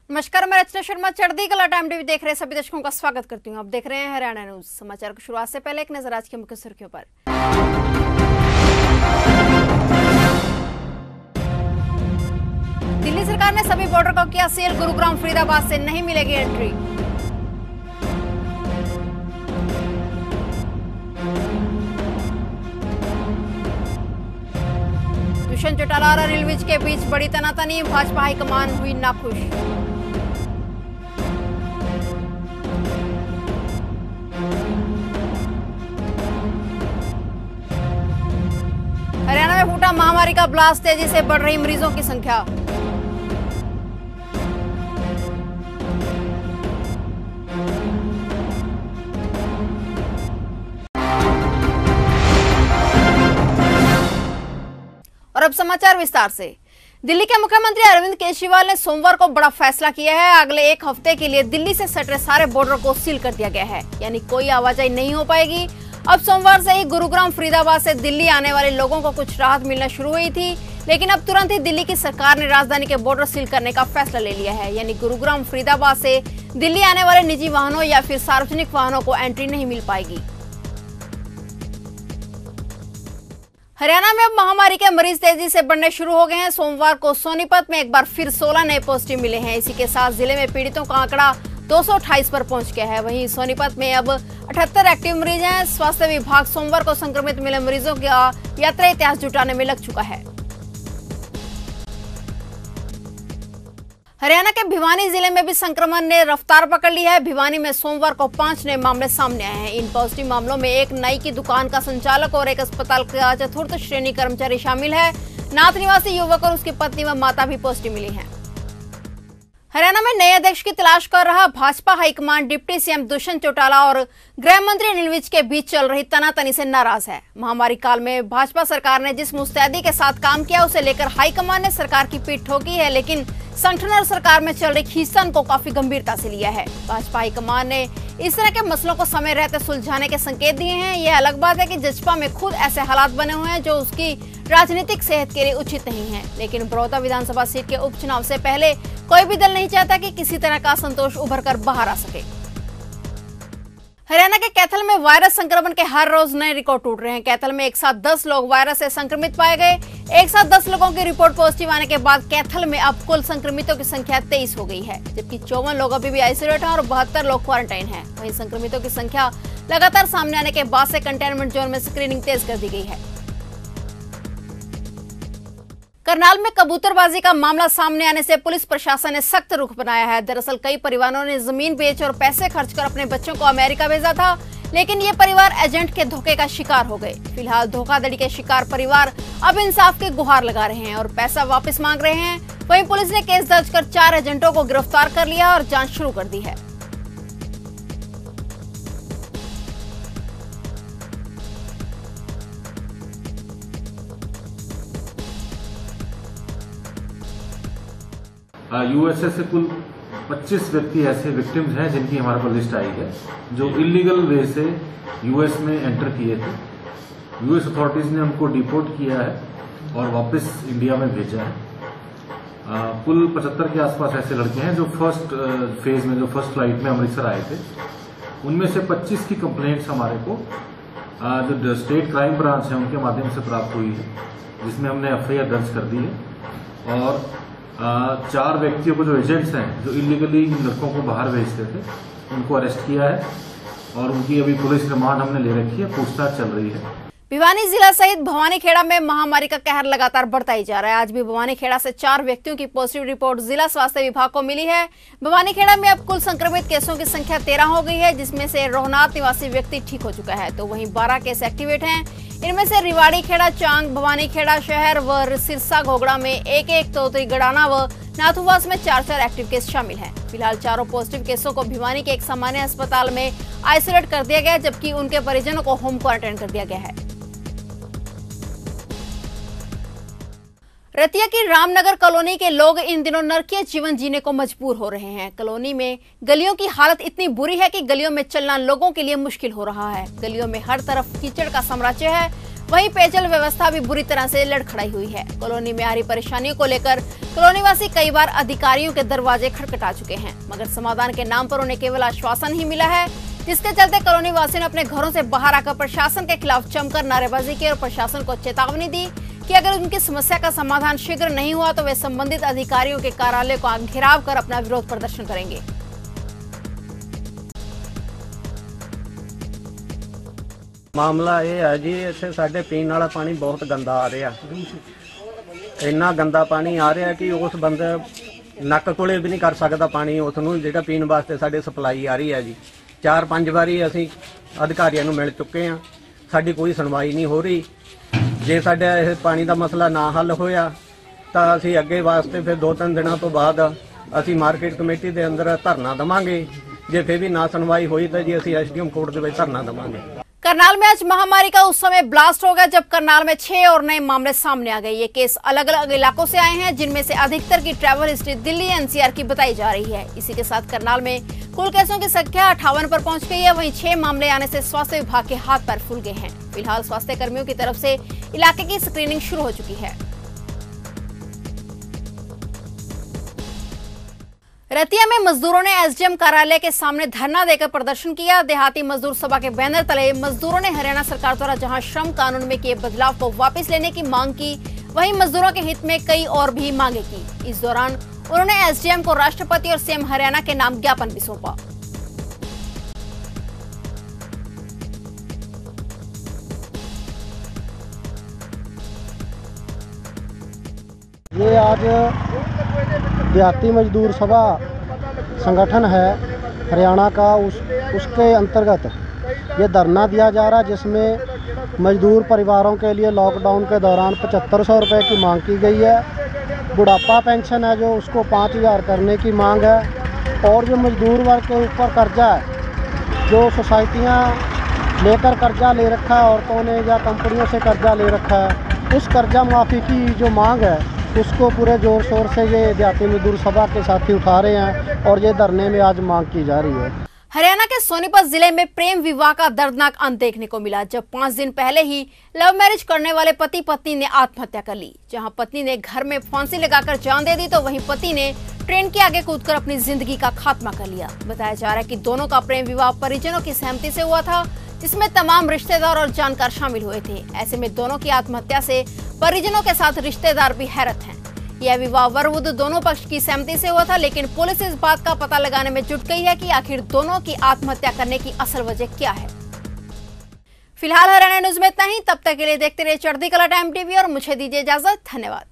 नमस्कार, मैं रचना शर्मा चढ़ती कला टाइम टीवी देख रहे सभी दर्शकों का स्वागत करती हूं। आप देख रहे हैं हरियाणा न्यूज। समाचार की शुरुआत से पहले एक नजर आज की मुख्य सुर्खियों पर। दिल्ली सरकार ने सभी बॉर्डर को किया सील, गुरुग्राम फरीदाबाद से नहीं मिलेगी एंट्री। दुष्यंत चौटाला और अनिल विज के बीच बड़ी तनातनी, भाजपा हाईकमान हुई नाखुश। हरियाणा में फूटा महामारी का ब्लास्ट, तेजी से बढ़ रही मरीजों की संख्या। और अब समाचार विस्तार से। दिल्ली के मुख्यमंत्री अरविंद केजरीवाल ने सोमवार को बड़ा फैसला किया है। अगले एक हफ्ते के लिए दिल्ली से सटे सारे बॉर्डर को सील कर दिया गया है, यानी कोई आवाजाही नहीं हो पाएगी। अब सोमवार से ही गुरुग्राम फरीदाबाद से दिल्ली आने वाले लोगों को कुछ राहत मिलना शुरू हुई थी, लेकिन अब तुरंत ही दिल्ली की सरकार ने राजधानी के बॉर्डर सील करने का फैसला ले लिया है, यानी गुरुग्राम फरीदाबाद से दिल्ली आने वाले निजी वाहनों या फिर सार्वजनिक वाहनों को एंट्री नहीं मिल पाएगी। हरियाणा में अब महामारी के मरीज तेजी से बढ़ने शुरू हो गए हैं। सोमवार को सोनीपत में एक बार फिर 16 नए पॉजिटिव मिले हैं। इसी के साथ जिले में पीड़ितों का आंकड़ा 228 पर पहुंच गया है। वहीं सोनीपत में अब 78 एक्टिव मरीज हैं। स्वास्थ्य विभाग सोमवार को संक्रमित मिले मरीजों का यात्रा इतिहास जुटाने में लग चुका है। हरियाणा के भिवानी जिले में भी संक्रमण ने रफ्तार पकड़ ली है। भिवानी में सोमवार को 5 नए मामले सामने आए हैं। इन पॉजिटिव मामलों में एक नाई की दुकान का संचालक और एक अस्पताल का चतुर्थ श्रेणी कर्मचारी शामिल है। नाथ निवासी युवक और उसकी पत्नी व माता भी पॉजिटिव मिली हैं। हरियाणा में नए अध्यक्ष की तलाश कर रहा Bhajpa high command deputy CM Dushyant Chautala और गृह मंत्री अनिल विज के बीच चल रही तनातनी से नाराज है। महामारी काल में भाजपा सरकार ने जिस मुस्तैदी के साथ काम किया, उसे लेकर हाईकमान ने सरकार की पीठ ठोकी है, लेकिन संगठन और सरकार में चल रही खींचतान को काफी गंभीरता से लिया है। भाजपा हाईकमान ने इस तरह के मसलों को समय रहते सुलझाने के संकेत दिए हैं। यह अलग बात है कि जसपा में खुद ऐसे हालात बने हुए हैं जो उसकी राजनीतिक सेहत के लिए उचित नहीं है, लेकिन बड़ौदा विधानसभा सीट के उपचुनाव से पहले कोई भी दल नहीं चाहता कि किसी तरह का असंतोष उभर कर बाहर आ सके। हरियाणा के कैथल में वायरस संक्रमण के हर रोज नए रिकॉर्ड टूट रहे हैं। कैथल में एक साथ 10 लोग वायरस से संक्रमित पाए गए। एक साथ 10 लोगों की रिपोर्ट पॉजिटिव आने के बाद कैथल में अब कुल संक्रमितों की संख्या 23 हो गई है, जबकि 54 लोग अभी भी आइसोलेट हैं और 72 लोग क्वारंटाइन हैं। वहीं संक्रमितों की संख्या लगातार सामने आने के बाद से कंटेनमेंट जोन में स्क्रीनिंग तेज कर दी गई है। करनाल में कबूतरबाजी का मामला सामने आने से पुलिस प्रशासन ने सख्त रुख बनाया है। दरअसल कई परिवारों ने जमीन बेच और पैसे खर्च कर अपने बच्चों को अमेरिका भेजा था, लेकिन ये परिवार एजेंट के धोखे का शिकार हो गए। फिलहाल धोखाधड़ी के शिकार परिवार अब इंसाफ की गुहार लगा रहे हैं और पैसा वापस मांग रहे हैं। वहीं पुलिस ने केस दर्ज कर 4 एजेंटों को गिरफ्तार कर लिया और जांच शुरू कर दी है। यूएसए से कुल 25 व्यक्ति ऐसे विक्टिम्स हैं जिनकी हमारे पास लिस्ट आई है, जो इलीगल वे से यूएस में एंटर किए थे। यूएस अथॉरिटीज ने उनको डिपोर्ट किया है और वापस इंडिया में भेजा है। कुल 75 के आसपास ऐसे लड़के हैं जो फर्स्ट फेज में, जो फर्स्ट फ्लाइट में अमृतसर आए थे। उनमें से 25 की कंप्लेंट्स हमारे को जो स्टेट क्राइम ब्रांच है उनके माध्यम से प्राप्त हुई है, जिसमें हमने एफआईआर दर्ज कर दी है। और 4 व्यक्तियों को, जो एजेंट्स हैं, जो इलीगली इन लड़कों को बाहर भेजते थे, उनको अरेस्ट किया है और उनकी अभी पुलिस रिमांड हमने ले रखी है, पूछताछ चल रही है। भिवानी जिला सहित भवानीखेड़ा में महामारी का कहर लगातार बढ़ता ही जा रहा है। आज भी भवानीखेड़ा से 4 व्यक्तियों की पॉजिटिव रिपोर्ट जिला स्वास्थ्य विभाग को मिली है। भवानीखेड़ा में अब कुल संक्रमित केसों की संख्या 13 हो गई है, जिसमें से रोहनाथ निवासी व्यक्ति ठीक हो चुका है, तो वहीं 12 केस एक्टिवेट हैं। इनमें से रिवाड़ी खेड़ा, चांग, भवानीखेड़ा शहर व सिरसा घोगड़ा में 1-1, तोतरी गड़ाना व नाथुवास में 4-4 एक्टिव केस शामिल हैं। फिलहाल चारों पॉजिटिव केसों को भिवानी के एक सामान्य अस्पताल में आइसोलेट कर दिया गया, जबकि उनके परिजनों को होम क्वारंटाइन कर दिया गया है। रतिया की रामनगर कॉलोनी के लोग इन दिनों नरकीय जीवन जीने को मजबूर हो रहे हैं। कॉलोनी में गलियों की हालत इतनी बुरी है कि गलियों में चलना लोगों के लिए मुश्किल हो रहा है। गलियों में हर तरफ कीचड़ का साम्राज्य है। वहीं पेयजल व्यवस्था भी बुरी तरह से लड़खड़ाई हुई है। कॉलोनी में आ रही परेशानियों को लेकर कॉलोनीवासी कई बार अधिकारियों के दरवाजे खटखटा चुके हैं, मगर समाधान के नाम पर उन्हें केवल आश्वासन ही मिला है, जिसके चलते कॉलोनीवासियों ने अपने घरों से बाहर आकर प्रशासन के खिलाफ जमकर नारेबाजी की और प्रशासन को चेतावनी दी कि अगर उनकी समस्या का समाधान शीघ्र नहीं हुआ तो वे संबंधित अधिकारियों के कार्यालय को घेराव कर अपना विरोध प्रदर्शन करेंगे। मामला ये है जी, इत्थे साडे पीण वाला पानी बहुत गंदा आ रहा, इन्ना गंदा पानी आ रहा कि उस बंदे नक कोले भी नहीं कर सकता पानी उसनूं जिहड़ा पीण वास्ते साडे सप्लाई आ रही है जी। 4-5 वारी असीं अधिकारियों नूं मिल चुके हैं, साडी कोई सुनवाई नहीं हो रही। जे साडा इह पानी का मसला ना हल होया तां असीं अगे वास्ते फिर 2-3 दिनों तो बाद असीं मार्केट कमेटी के अंदर धरना देवांगे। जे फिर भी ना सुनवाई हुई तो जी असीं एसडीएम कोर्ट दे विच धरना देवांगे। करनाल में आज महामारी का उस समय ब्लास्ट हो गया जब करनाल में 6 और नए मामले सामने आ गए। ये केस अलग अलग इलाकों से आए हैं, जिनमें से अधिकतर की ट्रैवल हिस्ट्री दिल्ली एनसीआर की बताई जा रही है। इसी के साथ करनाल में कुल केसों की संख्या 58 पर पहुंच गई है। वहीं 6 मामले आने से स्वास्थ्य विभाग के हाथ पैर फूल गए हैं। फिलहाल स्वास्थ्य कर्मियों की तरफ से इलाके की स्क्रीनिंग शुरू हो चुकी है। रतिया में मजदूरों ने एसडीएम कार्यालय के सामने धरना देकर प्रदर्शन किया। देहाती मजदूर सभा के बैनर तले मजदूरों ने हरियाणा सरकार द्वारा जहां श्रम कानून में किए बदलाव को वापस लेने की मांग की, वहीं मजदूरों के हित में कई और भी मांगे की। इस दौरान उन्होंने एसडीएम को राष्ट्रपति और सीएम हरियाणा के नाम ज्ञापन भी सौंपा। ये आज देहाती मजदूर सभा संगठन है हरियाणा का, उसके अंतर्गत ये धरना दिया जा रहा है, जिसमें मजदूर परिवारों के लिए लॉकडाउन के दौरान 7500 रुपये की मांग की गई है। बुढ़ापा पेंशन है जो उसको 5000 करने की मांग है। और जो मजदूर वर्ग के ऊपर कर्जा है, जो सोसाइटियाँ लेकर कर्जा ले रखा है औरतों ने या कंपनियों से कर्जा ले रखा है, उस कर्जा माफ़ी की जो मांग है उसको पूरे जोर शोर से ये देहाती मजदूर सभा के साथी उठा रहे हैं और ये धरने में आज मांग की जा रही है। हरियाणा के सोनीपत जिले में प्रेम विवाह का दर्दनाक अंत देखने को मिला, जब 5 दिन पहले ही लव मैरिज करने वाले पति पत्नी ने आत्महत्या कर ली। जहां पत्नी ने घर में फांसी लगाकर जान दे दी तो वहीं पति ने ट्रेन के आगे कूदकर अपनी जिंदगी का खात्मा कर लिया। बताया जा रहा है कि दोनों का प्रेम विवाह परिजनों की सहमति से हुआ था, जिसमें तमाम रिश्तेदार और जानकार शामिल हुए थे। ऐसे में दोनों की आत्महत्या से परिजनों के साथ रिश्तेदार भी हैरत हैं। यह विवाह वर वधू दोनों पक्ष की सहमति से हुआ था, लेकिन पुलिस इस बात का पता लगाने में जुट गई है कि आखिर दोनों की आत्महत्या करने की असल वजह क्या है। फिलहाल हरियाणा न्यूज में इतना ही। तब तक के लिए देखते रहिए चढ़ती कला टाइम टीवी और मुझे दीजिए इजाजत। धन्यवाद।